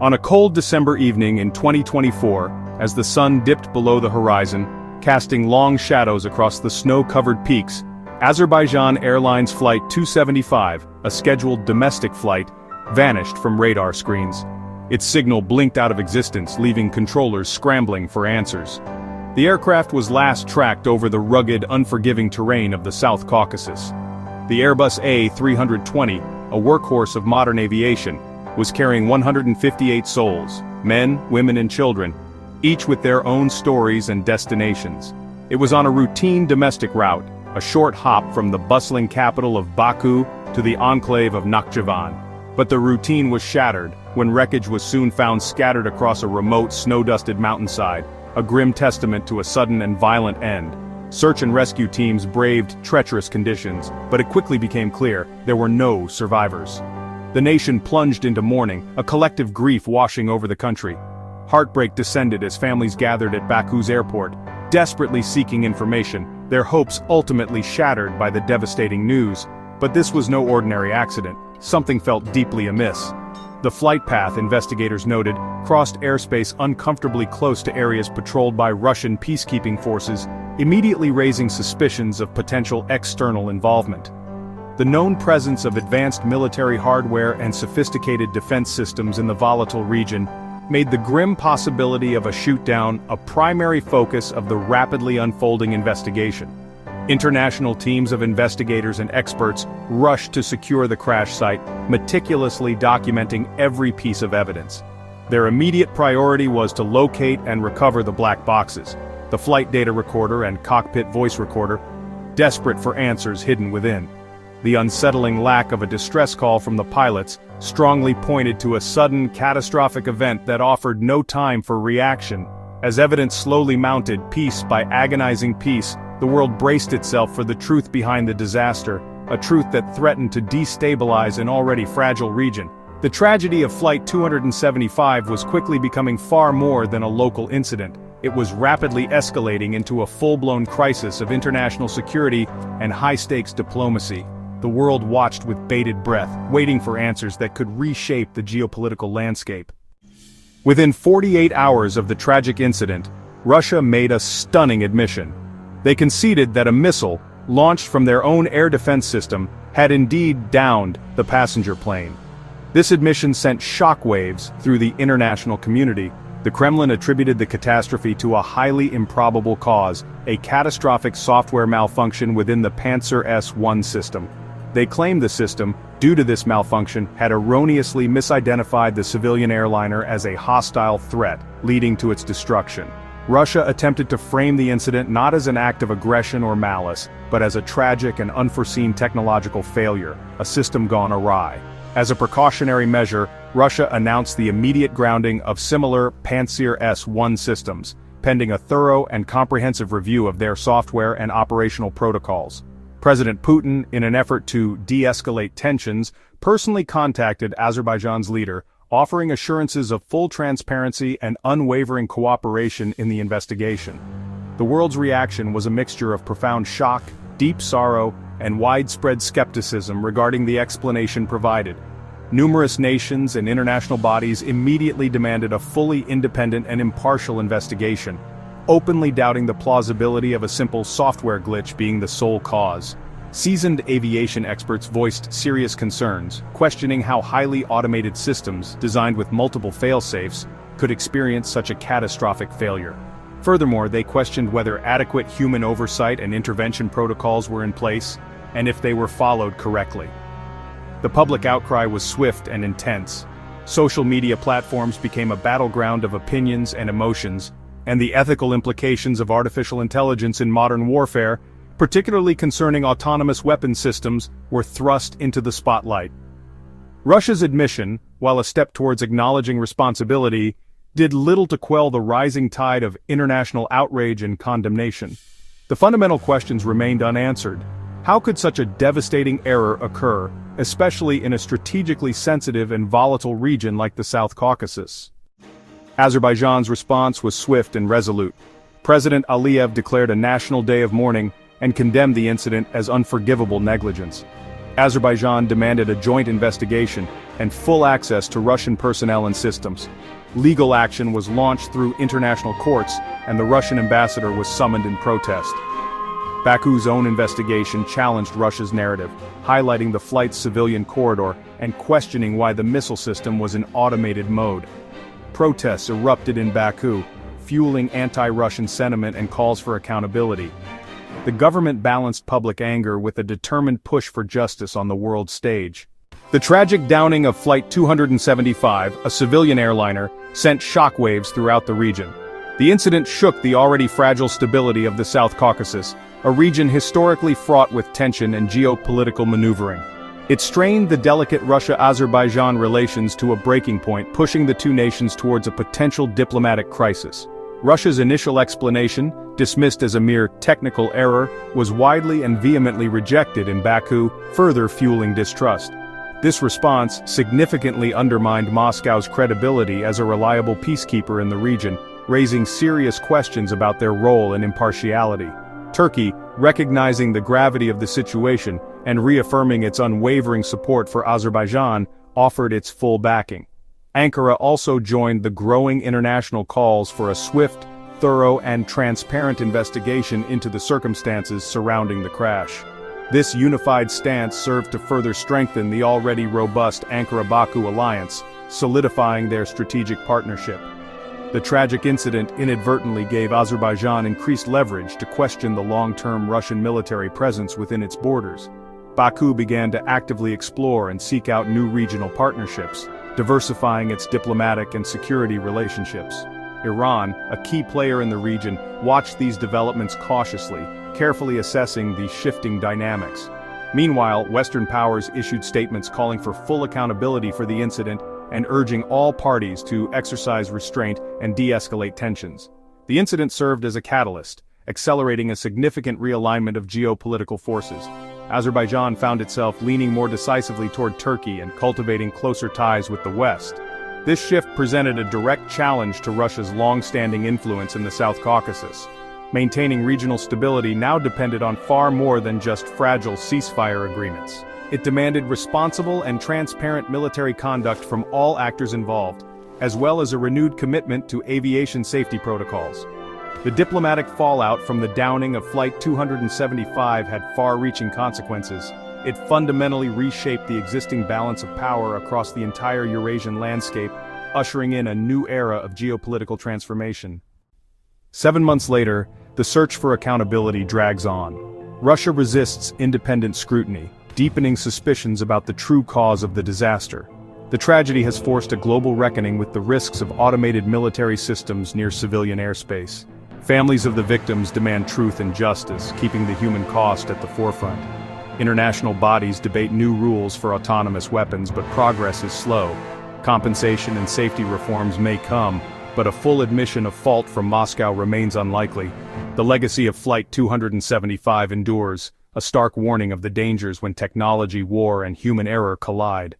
On a cold December evening in 2024, as the sun dipped below the horizon, casting long shadows across the snow-covered peaks, Azerbaijan Airlines Flight 275, a scheduled domestic flight, vanished from radar screens. Its signal blinked out of existence, leaving controllers scrambling for answers. The aircraft was last tracked over the rugged, unforgiving terrain of the South Caucasus. The Airbus A320, a workhorse of modern aviation, was carrying 158 souls, men, women and children, each with their own stories and destinations. It was on a routine domestic route, a short hop from the bustling capital of Baku to the enclave of Nakhchivan. But the routine was shattered when wreckage was soon found scattered across a remote, snow-dusted mountainside, a grim testament to a sudden and violent end. Search and rescue teams braved treacherous conditions, but it quickly became clear there were no survivors. The nation plunged into mourning, a collective grief washing over the country. Heartbreak descended as families gathered at Baku's airport, desperately seeking information, their hopes ultimately shattered by the devastating news. But this was no ordinary accident. Something felt deeply amiss. The flight path, investigators noted, crossed airspace uncomfortably close to areas patrolled by Russian peacekeeping forces, immediately raising suspicions of potential external involvement. The known presence of advanced military hardware and sophisticated defense systems in the volatile region made the grim possibility of a shoot-down a primary focus of the rapidly unfolding investigation. International teams of investigators and experts rushed to secure the crash site, meticulously documenting every piece of evidence. Their immediate priority was to locate and recover the black boxes, the flight data recorder and cockpit voice recorder, desperate for answers hidden within. The unsettling lack of a distress call from the pilots strongly pointed to a sudden, catastrophic event that offered no time for reaction. As evidence slowly mounted piece by agonizing piece, the world braced itself for the truth behind the disaster, a truth that threatened to destabilize an already fragile region. The tragedy of Flight 275 was quickly becoming far more than a local incident. It was rapidly escalating into a full-blown crisis of international security and high-stakes diplomacy. The world watched with bated breath, waiting for answers that could reshape the geopolitical landscape. Within 48 hours of the tragic incident, Russia made a stunning admission. They conceded that a missile, launched from their own air defense system, had indeed downed the passenger plane. This admission sent shockwaves through the international community. The Kremlin attributed the catastrophe to a highly improbable cause, a catastrophic software malfunction within the Panzer S-1 system. They claimed the system, due to this malfunction, had erroneously misidentified the civilian airliner as a hostile threat, leading to its destruction. Russia attempted to frame the incident not as an act of aggression or malice, but as a tragic and unforeseen technological failure, a system gone awry. As a precautionary measure, Russia announced the immediate grounding of similar Panzer S-1 systems, pending a thorough and comprehensive review of their software and operational protocols. President Putin, in an effort to de-escalate tensions, personally contacted Azerbaijan's leader, offering assurances of full transparency and unwavering cooperation in the investigation. The world's reaction was a mixture of profound shock, deep sorrow, and widespread skepticism regarding the explanation provided. Numerous nations and international bodies immediately demanded a fully independent and impartial investigation, openly doubting the plausibility of a simple software glitch being the sole cause. Seasoned aviation experts voiced serious concerns, questioning how highly automated systems, designed with multiple fail-safes, could experience such a catastrophic failure. Furthermore, they questioned whether adequate human oversight and intervention protocols were in place, and if they were followed correctly. The public outcry was swift and intense. Social media platforms became a battleground of opinions and emotions, and the ethical implications of artificial intelligence in modern warfare, particularly concerning autonomous weapon systems, were thrust into the spotlight. Russia's admission, while a step towards acknowledging responsibility, did little to quell the rising tide of international outrage and condemnation. The fundamental questions remained unanswered. How could such a devastating error occur, especially in a strategically sensitive and volatile region like the South Caucasus? Azerbaijan's response was swift and resolute. President Aliyev declared a national day of mourning and condemned the incident as unforgivable negligence. Azerbaijan demanded a joint investigation and full access to Russian personnel and systems. Legal action was launched through international courts, and the Russian ambassador was summoned in protest. Baku's own investigation challenged Russia's narrative, highlighting the flight's civilian corridor and questioning why the missile system was in automated mode. Protests erupted in Baku, fueling anti-Russian sentiment and calls for accountability. The government balanced public anger with a determined push for justice on the world stage. The tragic downing of Flight 275, a civilian airliner, sent shockwaves throughout the region. The incident shook the already fragile stability of the South Caucasus, a region historically fraught with tension and geopolitical maneuvering. It strained the delicate Russia-Azerbaijan relations to a breaking point, pushing the two nations towards a potential diplomatic crisis. Russia's initial explanation, dismissed as a mere technical error, was widely and vehemently rejected in Baku, further fueling distrust. This response significantly undermined Moscow's credibility as a reliable peacekeeper in the region, raising serious questions about their role and impartiality. Turkey, recognizing the gravity of the situation and reaffirming its unwavering support for Azerbaijan, offered its full backing. Ankara also joined the growing international calls for a swift, thorough and transparent investigation into the circumstances surrounding the crash. This unified stance served to further strengthen the already robust Ankara-Baku alliance, solidifying their strategic partnership. The tragic incident inadvertently gave Azerbaijan increased leverage to question the long-term Russian military presence within its borders. Baku began to actively explore and seek out new regional partnerships, diversifying its diplomatic and security relationships. Iran, a key player in the region, watched these developments cautiously, carefully assessing the shifting dynamics. Meanwhile, Western powers issued statements calling for full accountability for the incident and urging all parties to exercise restraint and de-escalate tensions. The incident served as a catalyst, accelerating a significant realignment of geopolitical forces. Azerbaijan found itself leaning more decisively toward Turkey and cultivating closer ties with the West. This shift presented a direct challenge to Russia's long-standing influence in the South Caucasus. Maintaining regional stability now depended on far more than just fragile ceasefire agreements. It demanded responsible and transparent military conduct from all actors involved, as well as a renewed commitment to aviation safety protocols. The diplomatic fallout from the downing of Flight 275 had far-reaching consequences. It fundamentally reshaped the existing balance of power across the entire Eurasian landscape, ushering in a new era of geopolitical transformation. 7 months later, the search for accountability drags on. Russia resists independent scrutiny, deepening suspicions about the true cause of the disaster. The tragedy has forced a global reckoning with the risks of automated military systems near civilian airspace. Families of the victims demand truth and justice, keeping the human cost at the forefront. International bodies debate new rules for autonomous weapons, but progress is slow. Compensation and safety reforms may come, but a full admission of fault from Moscow remains unlikely. The legacy of Flight 275 endures, a stark warning of the dangers when technology, war, and human error collide.